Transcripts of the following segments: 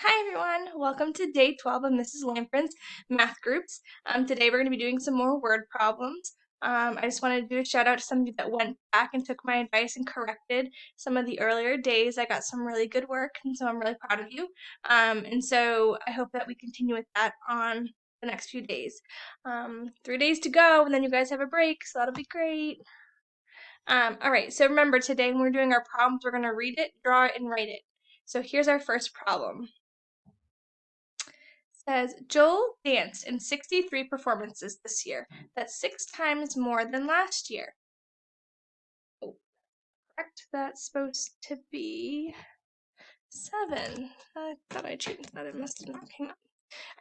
Hi everyone, welcome to day 12 of Mrs. Lamfrin's math groups. Today we're going to be doing some more word problems. I just wanted to do a shout out to some of you that went back and took my advice and corrected some of the earlier days. I got some really good work, and so I'm really proud of you. And so I hope that we continue with that on the next few days. 3 days to go, and then you guys have a break, so that'll be great. All right, so remember today when we're doing our problems, we're going to read it, draw it, and write it. So here's our first problem. Says Joel danced in 63 performances this year. That's 6 times more than last year. Oh, correct. That's supposed to be 7. I thought I changed that. It must have not came up.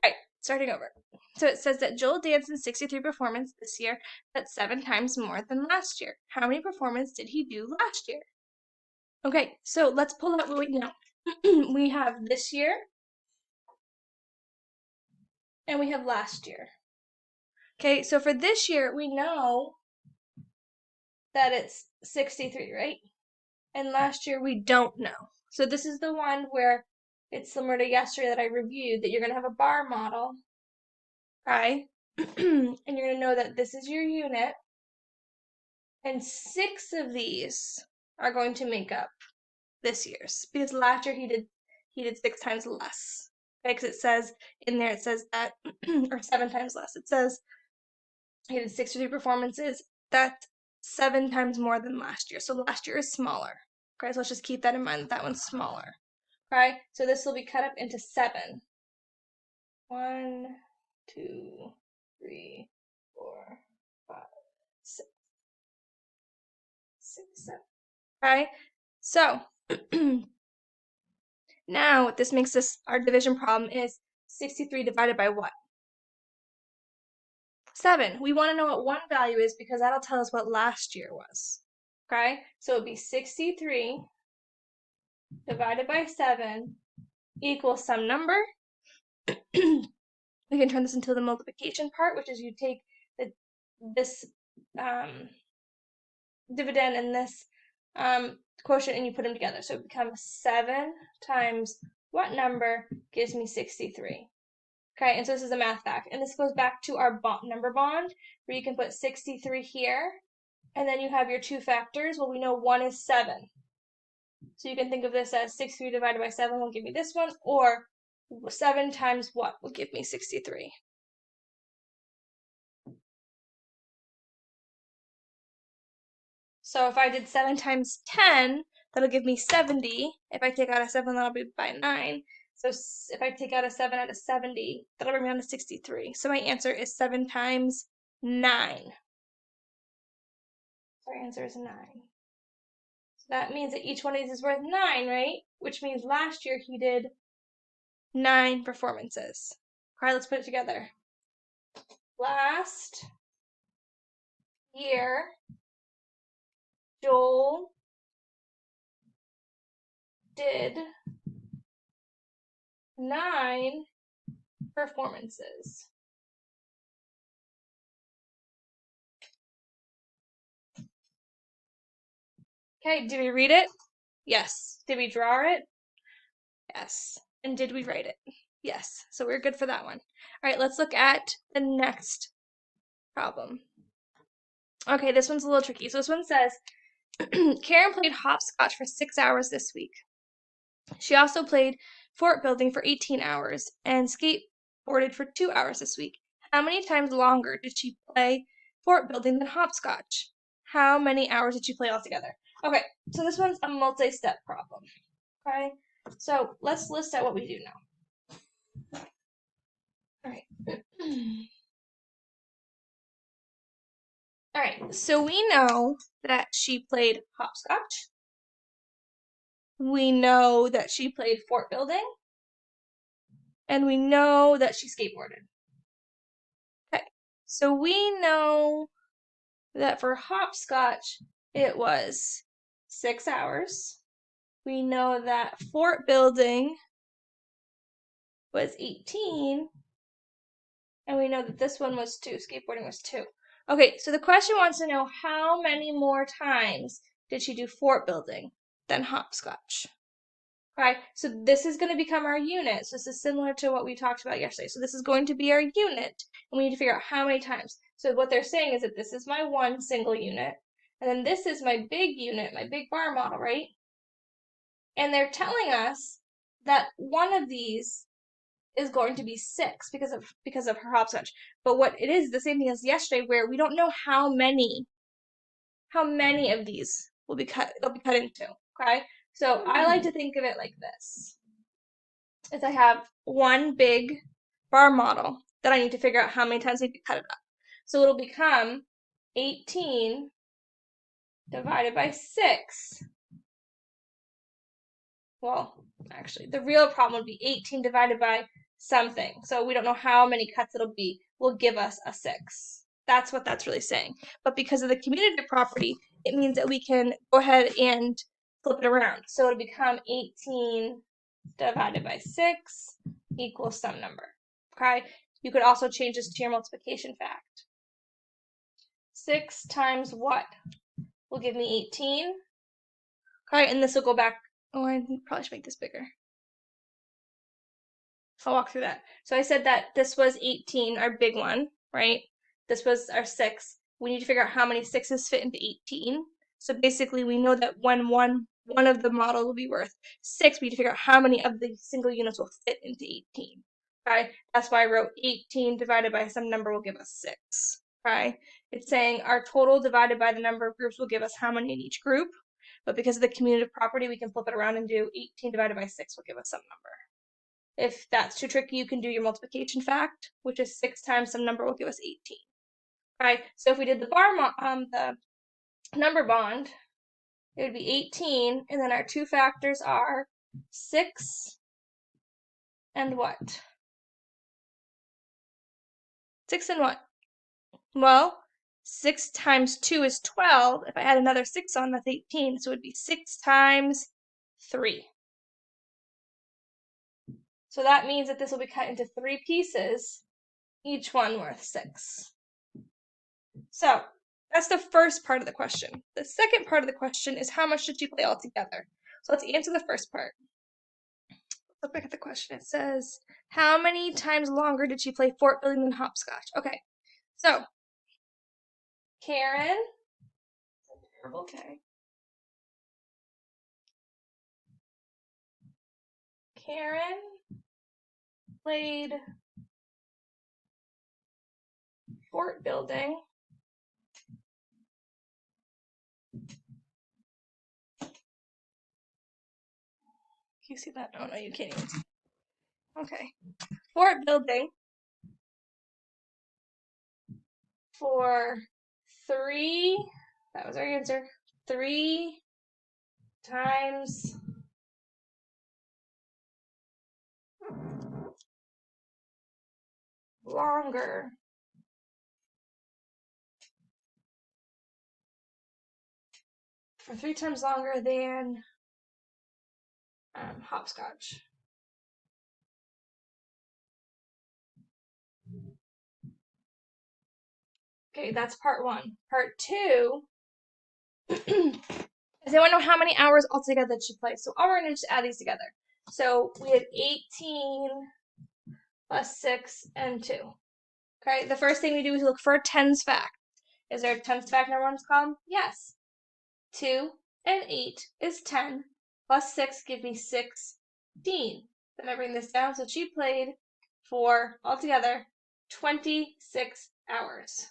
All right, starting over. So it says that Joel danced in 63 performances this year. That's 7 times more than last year. How many performances did he do last year? Okay, so let's pull out what we know. We have this year, and we have last year. Okay, so for this year, we know that it's 63, right? And last year we don't know. So this is the one where it's similar to yesterday that I reviewed, that you're going to have a bar model, right? And you're going to know that this is your unit, and 6 of these are going to make up this year's, because last year he did 6 times less. Okay, because it says in there, it says that, or 7 times less. It says he did 63 performances. That's 7 times more than last year. So last year is smaller. Okay, so let's just keep that in mind, that one's smaller. Okay, so this will be cut up into 7. 1, 2, 3, 4, 5, 6, 6, 7. Okay, so now what this makes this our division problem is 63 divided by what? 7. We want to know what one value is because that'll tell us what last year was. Okay, so it would be 63 divided by 7 equals some number. We can turn this into the multiplication part, which is you take this dividend and this quotient and you put them together. So it becomes 7 times what number gives me 63. Okay, and so this is a math fact. And this goes back to our number bond, where you can put 63 here, and then you have your two factors. Well, we know 1 is 7. So you can think of this as 63 divided by 7 will give me this one, or 7 times what will give me 63. So if I did 7 times 10, that'll give me 70. If I take out a 7, that'll be by 9. So if I take out a 7 out of 70, that'll bring me down to 63. So my answer is 7 times 9. So our answer is 9. So that means that each one of these is worth 9, right? Which means last year he did 9 performances. All right, let's put it together. Last year, Joel did 9 performances. Okay, did we read it? Yes. Did we draw it? Yes. And did we write it? Yes. So we're good for that one. All right, let's look at the next problem. Okay, this one's a little tricky. So this one says, Karen played hopscotch for 6 hours this week. She also played fort building for 18 hours and skateboarded for 2 hours this week. How many times longer did she play fort building than hopscotch? How many hours did she play altogether? Okay, so this one's a multi-step problem. Okay, so let's list out what we do now. All right. All right, so we know that she played hopscotch. We know that she played fort building. And we know that she skateboarded. Okay, so we know that for hopscotch, it was 6 hours. We know that fort building was 18. And we know that this one was 2. Skateboarding was 2. Okay, so the question wants to know how many more times did she do fort building than hopscotch? Right, so this is going to become our unit. So this is similar to what we talked about yesterday. So this is going to be our unit, and we need to figure out how many times. So what they're saying is that this is my one single unit, and then this is my big unit, my big bar model, right? And they're telling us that one of these is going to be 6 because of her hopscotch. But what it is the same thing as yesterday, where we don't know how many of these will be cut. They'll be cut into. Okay, so I like to think of it like this: is I have one big bar model that I need to figure out how many times I need to cut it up. So it'll become 18 divided by 6. Well, actually, the real problem would be 18 divided by something. So we don't know how many cuts it'll be, will give us a 6. That's what that's really saying. But because of the commutative property, it means that we can go ahead and flip it around. So it'll become 18 divided by 6 equals some number. Okay? You could also change this to your multiplication fact. 6 times what will give me 18? Okay, and this will go back. Oh, I probably should make this bigger. I'll walk through that. So I said that this was 18, our big one, right? This was our 6. We need to figure out how many 6s fit into 18. So basically, we know that when one of the model will be worth 6, we need to figure out how many of the single units will fit into 18. Okay, that's why I wrote 18 divided by some number will give us 6. Okay, it's saying our total divided by the number of groups will give us how many in each group. But because of the commutative property, we can flip it around and do 18 divided by 6 will give us some number. If that's too tricky, you can do your multiplication fact, which is 6 times some number will give us 18. Right? So if we did the number bond, it would be 18, and then our two factors are 6 and what? 6 and what? Well, 6 times 2 is 12. If I add another 6 on, that's 18. So it would be 6 times 3. So that means that this will be cut into 3 pieces, each one worth 6. So that's the first part of the question. The second part of the question is how much did you play altogether? So let's answer the first part. Look back at the question. It says, how many times longer did she play fort building than hopscotch? Okay, so Karen. Okay. Karen played fort building you see that? Oh no, you can't even see. Okay. Fort building for 3, that was our answer, 3 times longer for 3 times longer than hopscotch. Okay, that's part 1. Part 2 is they want to know how many hours altogether that she played. So all we're going to just add these together. So we had 18 plus 6 and 2. Okay, the first thing we do is look for a tens fact. Is there a tens fact in our ones column? Yes. 2 and 8 is 10, plus 6 give me 16. Then I bring this down, so she played for, altogether, 26 hours.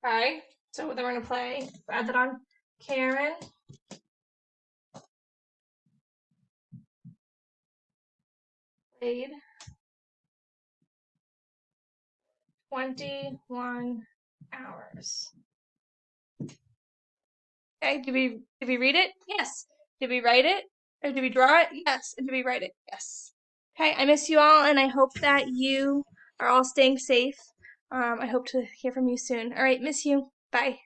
Alright, so then we're going to add that on. Karen played 21 hours. Okay, did we read it? Yes. Did we write it? Or did we draw it? Yes. And did we write it? Yes. Okay, I miss you all, and I hope that you are all staying safe. I hope to hear from you soon. All right, miss you. Bye.